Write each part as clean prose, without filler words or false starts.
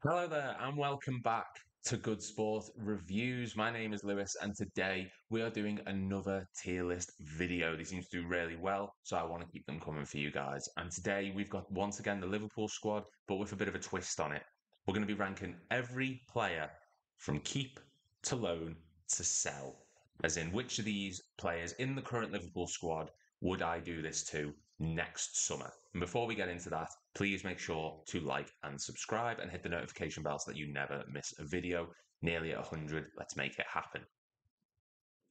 Hello there, and welcome back to Good Sport Reviews. My name is Lewis, and today we are doing another tier list video. They seem to do really well, so I want to keep them coming for you guys. And today we've got once again the Liverpool squad, but with a bit of a twist on it. We're going to be ranking every player from keep to loan to sell, as in which of these players in the current Liverpool squad would I do this to next summer? And before we get into that, please make sure to like and subscribe and hit the notification bell so that you never miss a video. Nearly at 100, let's make it happen.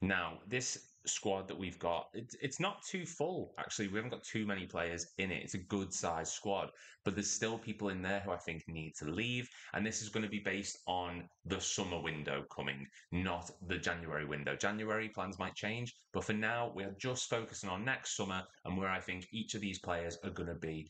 Now, this squad that we've got, it's not too full, actually. We haven't got too many players in it. It's a good sized squad, but there's still people in there who I think need to leave. And this is going to be based on the summer window coming, not the January window. January plans might change, but for now, we are just focusing on next summer and where I think each of these players are going to be,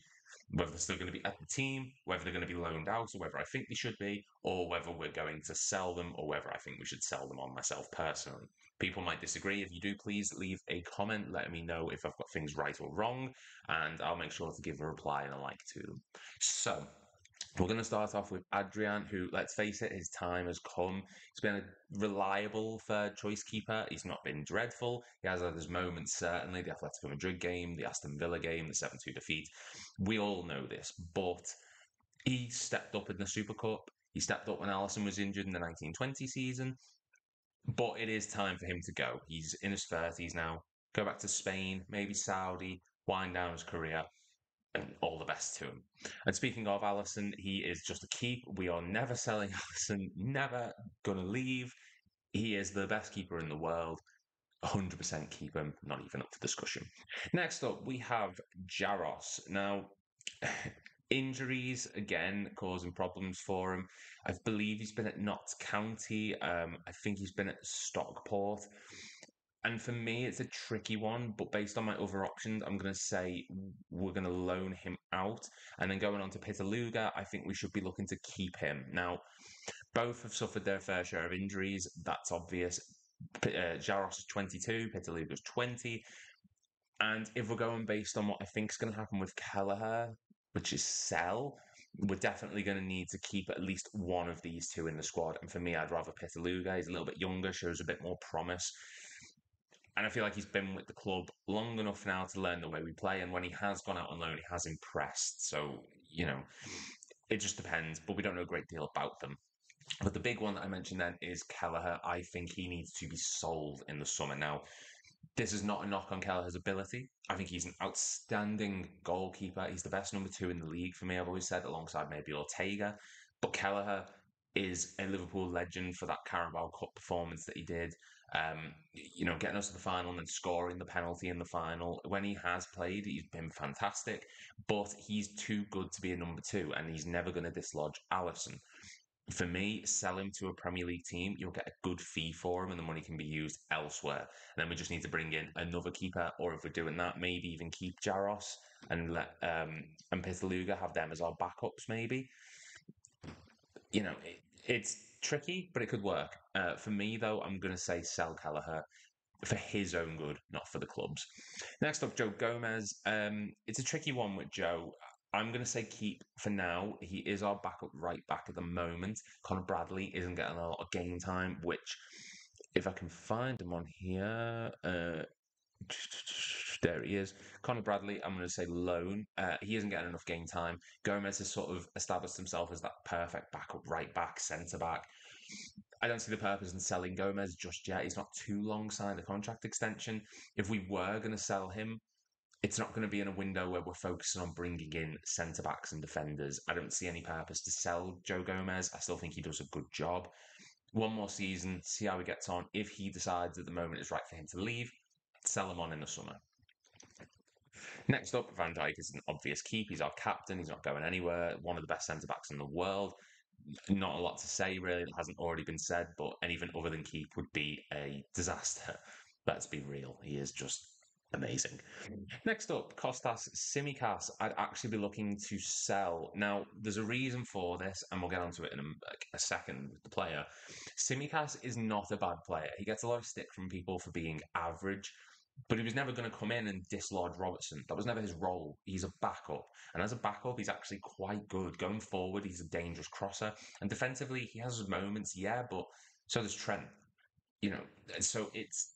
whether they're still going to be at the team, whether they're going to be loaned out, or whether I think they should be, or whether we're going to sell them, or whether I think we should sell them on myself personally. People might disagree. If you do, please leave a comment letting me know if I've got things right or wrong, and I'll make sure to give a reply and a like to them. So, we're going to start off with Adrian, who, let's face it, his time has come. He's been a reliable third choice keeper. He's not been dreadful. He has had his moments, certainly. The Atletico Madrid game, the Aston Villa game, the 7-2 defeat. We all know this, but he stepped up in the Super Cup. He stepped up when Alisson was injured in the 1920 season. But it is time for him to go. He's in his 30s now. Go back to Spain, maybe Saudi, wind down his career, and all the best to him. And speaking of Alisson, he is just a keep. We are never selling Alisson, never going to leave. He is the best keeper in the world. 100% keep him, not even up for discussion. Next up, we have Jaros. Now, injuries again causing problems for him. I believe he's been at Notts County. I think he's been at Stockport. And for me, it's a tricky one, but based on my other options, I'm going to say we're going to loan him out. And then going on to Pitaluga, I think we should be looking to keep him. Now, both have suffered their fair share of injuries. That's obvious. Jaros is 22, Pitaluga is 20. And if we're going based on what I think is going to happen with Kelleher, which is sell, we're definitely going to need to keep at least one of these two in the squad. And for me, I'd rather Pitaluga. He's a little bit younger, shows a bit more promise. And I feel like he's been with the club long enough now to learn the way we play. And when he has gone out on loan, he has impressed. So, it just depends. But we don't know a great deal about them. But the big one that I mentioned then is Kelleher. I think he needs to be sold in the summer. Now, this is not a knock on Kelleher's ability. I think he's an outstanding goalkeeper. He's the best number two in the league for me, I've always said, alongside maybe Ortega. But Kelleher is a Liverpool legend for that Carabao Cup performance that he did. Getting us to the final and then scoring the penalty in the final. When he has played, he's been fantastic, but he's too good to be a number two, and he's never going to dislodge Alisson. For me, sell him to a Premier League team. You'll get a good fee for him, and the money can be used elsewhere. And then we just need to bring in another keeper, or if we're doing that, maybe even keep Jaros and let and Pitaluga have them as our backups. Maybe it's tricky, but it could work. For me, though, I'm going to say sell Kelleher for his own good, not for the club's. Next up, Joe Gomez. It's a tricky one with Joe. I'm going to say keep for now. He is our backup right back at the moment. Connor Bradley isn't getting a lot of game time, which, if I can find him on here, there he is. Connor Bradley, I'm going to say loan. He isn't getting enough game time. Gomez has sort of established himself as that perfect backup right back, centre back. I don't see the purpose in selling Gomez just yet. He's not too long signed a contract extension. If we were going to sell him, it's not going to be in a window where we're focusing on bringing in centre backs and defenders. I don't see any purpose to sell Joe Gomez. I still think he does a good job. One more season, see how he gets on. If he decides at the moment it's right for him to leave, sell him on in the summer. Next up, Van Dijk is an obvious keep. He's our captain. He's not going anywhere. One of the best centre backs in the world. Not a lot to say, really, that hasn't already been said, but anything other than keep would be a disaster. Let's be real. He is just amazing. Next up, Kostas Tsimikas. I'd actually be looking to sell. Now, there's a reason for this, and we'll get onto it in a second with the player. Tsimikas is not a bad player. He gets a lot of stick from people for being average, But he was never going to come in and dislodge Robertson. That was never his role. He's a backup. And as a backup, he's actually quite good. Going forward, he's a dangerous crosser. And defensively, he has his moments, yeah, but so does Trent. You know, so it's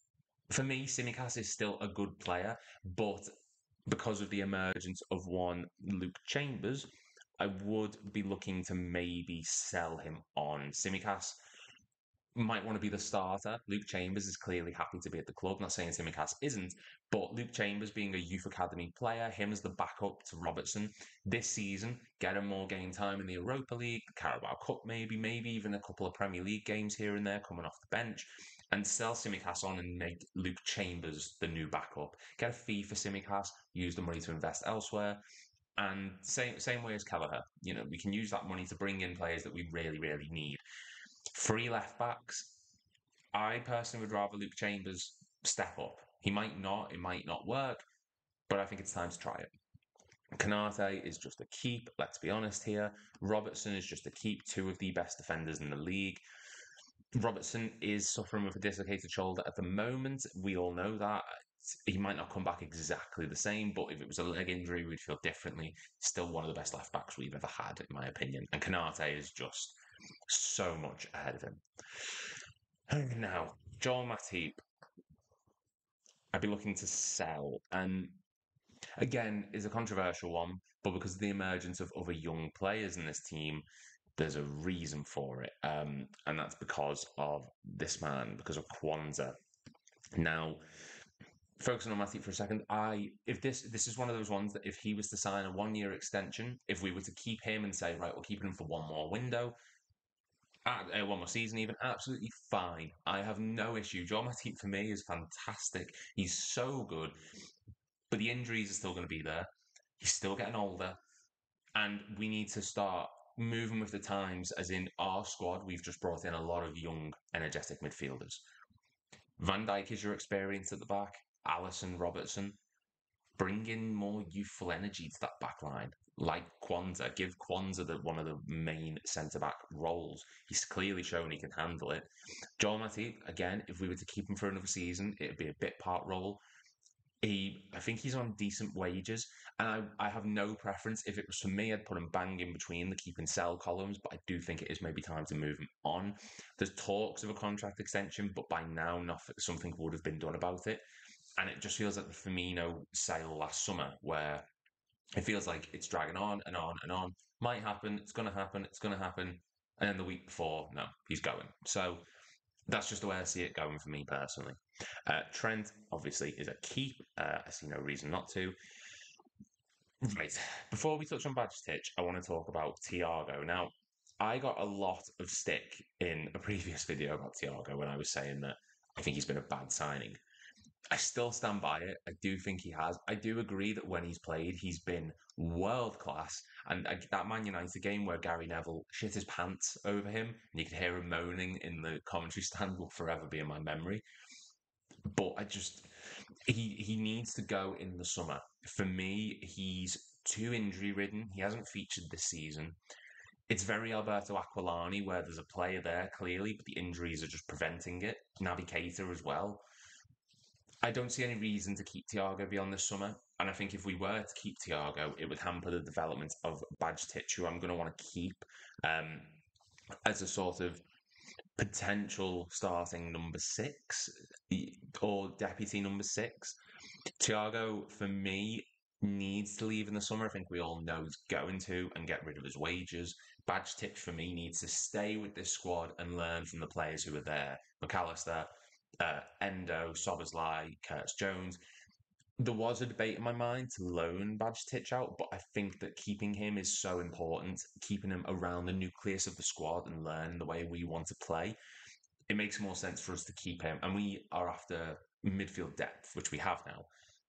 for me, Simicast is still a good player, but because of the emergence of one Luke Chambers, I would be looking to maybe sell him on. Simicast might want to be the starter. Luke Chambers is clearly happy to be at the club. Not saying Simicast isn't, but Luke Chambers being a youth academy player, him as the backup to Robertson this season, get him more game time in the Europa League, the Carabao Cup, maybe even a couple of Premier League games here and there coming off the bench, and sell Simicast on and make Luke Chambers the new backup. Get a fee for Simicast, use the money to invest elsewhere. And same way as Kelleher, we can use that money to bring in players that we really, really need. Free left backs, I personally would rather Luke Chambers step up. He might not, it might not work, but I think it's time to try it. Canate is just a keep, let's be honest here. Robertson is just a keep, two of the best defenders in the league. Robertson is suffering with a dislocated shoulder at the moment. We all know that. He might not come back exactly the same, but if it was a leg injury, we'd feel differently. Still one of the best left backs we've ever had, in my opinion. And Canate is just so much ahead of him. And now, Joel Matip, I'd be looking to sell. And again, is a controversial one, but because of the emergence of other young players in this team, there's a reason for it. And that's because of this man, because of Kwanzaa. Now, focusing on Matip for a second, if this is one of those ones that if he was to sign a 1 year extension, if we were to keep him and say, right, we're keeping him for one more window, one more season even, absolutely fine. I have no issue. Joel Matip for me is fantastic. He's so good, but the injuries are still going to be there. He's still getting older, and we need to start moving with the times. As in our squad, we've just brought in a lot of young, energetic midfielders. Van Dijk is your experience at the back. Alisson, Robertson. Bring in more youthful energy to that back line. Like Kwanzaa, give Kwanzaa one of the main centre back roles. He's clearly shown he can handle it. Joel Matip, again, if we were to keep him for another season, it'd be a bit part role. I think he's on decent wages, and I have no preference. If it was for me, I'd put him bang in between the keep and sell columns, but I do think it is maybe time to move him on. There's talks of a contract extension, but by now, something would have been done about it. And it just feels like the Firmino sale last summer, where it feels like it's dragging on and on and on. Might happen, it's going to happen, it's going to happen. And then the week before, no, he's going. So that's just the way I see it going for me personally. Trent, obviously, is a keep. I see no reason not to. Right. Before we touch on Badge-Titch, I want to talk about THIAGO. Now, I got a lot of stick in a previous video about THIAGO when I was saying that I think he's been a bad signing. I still stand by it. I do think he has. I do agree that when he's played, he's been world class. And that Man United game where Gary Neville shit his pants over him, and you could hear him moaning in the commentary stand, will forever be in my memory. But he needs to go in the summer. For me, he's too injury ridden. He hasn't featured this season. It's very Alberto Aquilani, where there's a player there clearly, but the injuries are just preventing it. Naby Keita as well. I don't see any reason to keep THIAGO beyond this summer. And I think if we were to keep THIAGO, it would hamper the development of Badge-Titch, who I'm going to want to keep as a sort of potential starting number 6 or deputy number 6. THIAGO, for me, needs to leave in the summer. I think we all know he's going to, and get rid of his wages. Badge-Titch, for me, needs to stay with this squad and learn from the players who are there. McAllister, Endo, Szoboszlai, Curtis Jones. There was a debate in my mind to loan Badge-Titch out, but I think that keeping him is so important, keeping him around the nucleus of the squad and learning the way we want to play. It makes more sense for us to keep him. And we are after midfield depth, which we have now.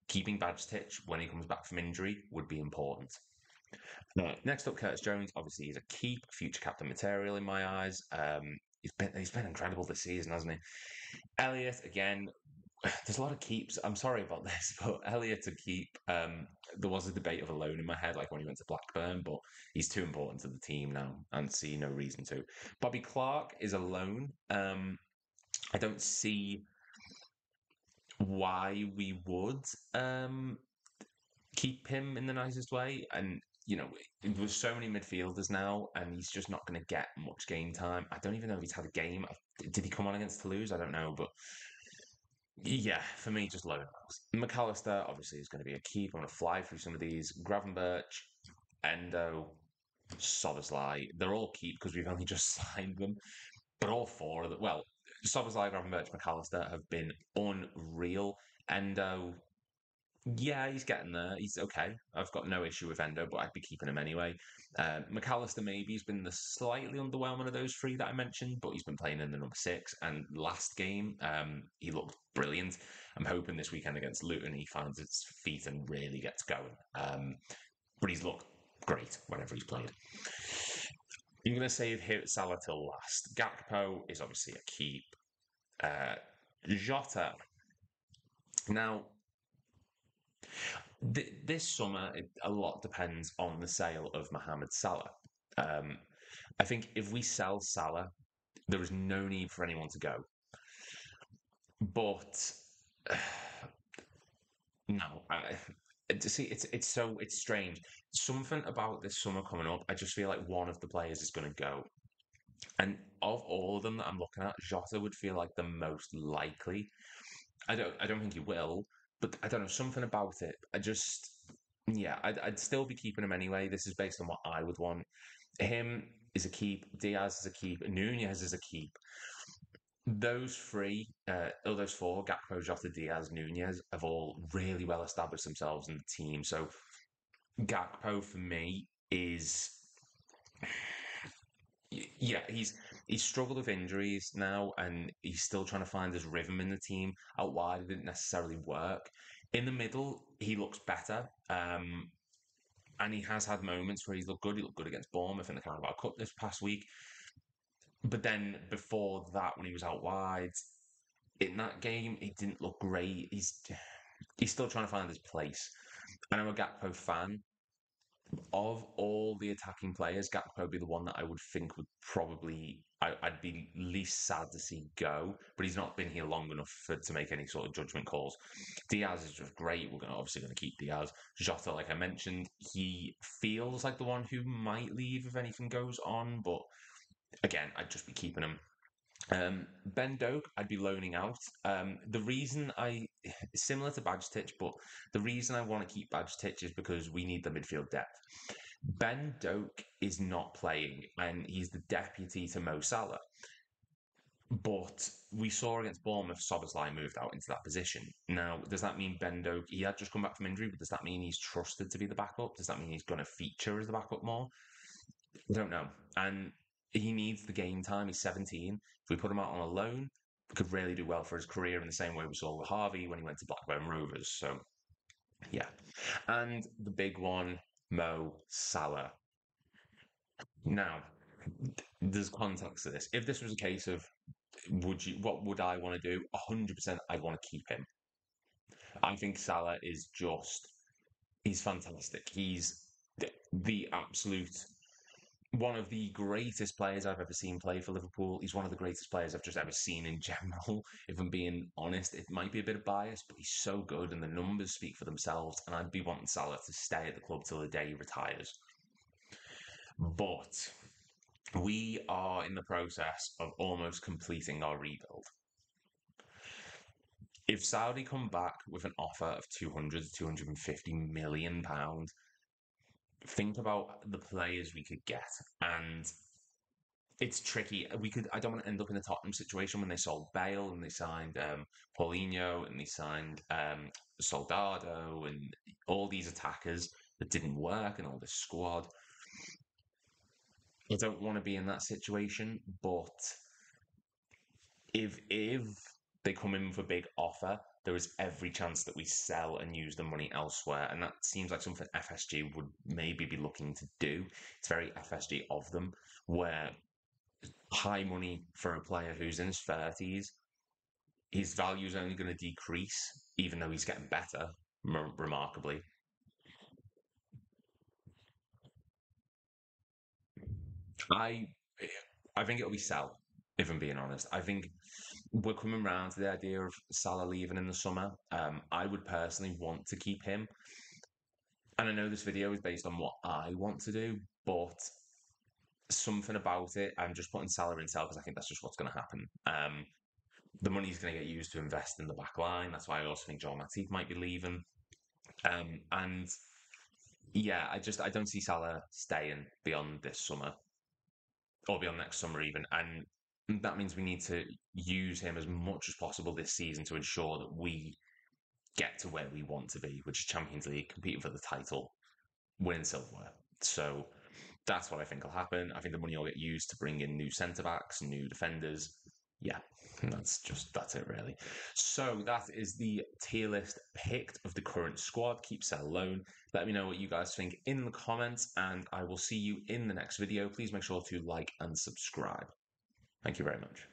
Keeping Badge-Titch when he comes back from injury would be important. Next up, Curtis Jones. Obviously, he's a keep, future captain material in my eyes. He's been incredible this season, hasn't he? Elliot, again, there's a lot of keeps. I'm sorry about this, but Elliot to keep. There was a debate of a loan in my head, like when he went to Blackburn, but he's too important to the team now and see no reason to. Bobby Clark is a loan. I don't see why we would um, keep him in the nicest way. And, there's so many midfielders now, and he's just not going to get much game time. I don't even know if he's had a game. Did he come on against Toulouse? I don't know. But yeah, for me, just low marks. McAllister, obviously, is going to be a keep. I'm going to fly through some of these. Gravenberch, Endo, Soboslai, they're all keep because we've only just signed them. But all four of them, well, Soboslai, Gravenberch, McAllister have been unreal. Endo, yeah, he's getting there. He's okay. I've got no issue with Endo, but I'd be keeping him anyway. McAllister maybe he's been the slightly underwhelming of those three that I mentioned, but he's been playing in the number six. And last game, he looked brilliant. I'm hoping this weekend against Luton he finds his feet and really gets going. But he's looked great whenever he's played. I'm going to save Salah till last. Gakpo is obviously a keep. Jota. Now, this summer, a lot depends on the sale of Mohamed Salah. Um, I think if we sell Salah, there is no need for anyone to go. But no, see, it's strange. Something about this summer coming up, I just feel like one of the players is going to go. And of all of them that I'm looking at, Jota would feel like the most likely. I don't think he will, but I don't know something about it. Yeah, I'd still be keeping him anyway. This is based on what I would want. Him is a keep. Diaz is a keep. Nunez is a keep. Those three, or those four, Gakpo, Jota, Diaz, Nunez, have all really well established themselves in the team. So Gakpo for me is yeah, he's struggled with injuries now, and he's still trying to find his rhythm in the team. Out wide, it didn't necessarily work. In the middle, he looks better, and he has had moments where he's looked good. He looked good against Bournemouth in the Carabao Cup this past week. But then before that, when he was out wide in that game, he didn't look great. He's still trying to find his place. And I'm a Gakpo fan, of all the attacking players, Gakpo would be the one that I would think would probably I'd be least sad to see go, but he's not been here long enough to make any sort of judgment calls. Diaz is just great. We're obviously going to keep Diaz. Jota, like I mentioned, he feels like the one who might leave if anything goes on, but again, I'd just be keeping him. Ben Doak, I'd be loaning out. The reason similar to Badge Titch, but the reason I want to keep Badge Titch is because we need the midfield depth. Ben Doak is not playing, and he's the deputy to Mo Salah. But we saw against Bournemouth, Soboslai moved out into that position. Now, does that mean Ben Doak, he had just come back from injury, but does that mean he's trusted to be the backup? Does that mean he's going to feature as the backup more? I don't know. And he needs the game time. He's 17. If we put him out on a loan, he could really do well for his career in the same way we saw with Harvey when he went to Blackburn Rovers. So, yeah. And the big one, Mo Salah. Now, there's context to this. If this was a case of what would I want to do? 100% I'd want to keep him. I think Salah is he's fantastic. He's the absolute one of the greatest players I've ever seen play for Liverpool. He's one of the greatest players I've just ever seen in general. If I'm being honest, it might be a bit of bias, but he's so good, and the numbers speak for themselves. And I'd be wanting Salah to stay at the club till the day he retires. But we are in the process of almost completing our rebuild. If Saudi come back with an offer of 200 to 250 million pounds, think about the players we could get, and it's tricky. I don't want to end up in a Tottenham situation when they sold Bale and they signed Paulinho and they signed Soldado and all these attackers that didn't work and all this squad. I don't want to be in that situation, but if they come in with a big offer, there is every chance that we sell and use the money elsewhere, and that seems like something FSG would maybe be looking to do. It's very FSG of them, where high money for a player who's in his 30s, his value is only going to decrease, even though he's getting better, remarkably. I I think it'll be sell. if I'm being honest. I think we're coming round to the idea of Salah leaving in the summer. I would personally want to keep him. And I know this video is based on what I want to do, but something about it, I'm just putting Salah in sell because I think that's just what's going to happen. The money's going to get used to invest in the back line. That's why I also think Joel Matip might be leaving. And yeah, I don't see Salah staying beyond this summer or beyond next summer even. And that means we need to use him as much as possible this season to ensure that we get to where we want to be, which is Champions League, competing for the title, winning silverware. So that's what I think will happen. I think the money will get used to bring in new centre backs, new defenders. Yeah, that's it really. So that is the tier list picked of the current squad. Keep sell loan. Let me know what you guys think in the comments, and I will see you in the next video. Please make sure to like and subscribe. Thank you very much.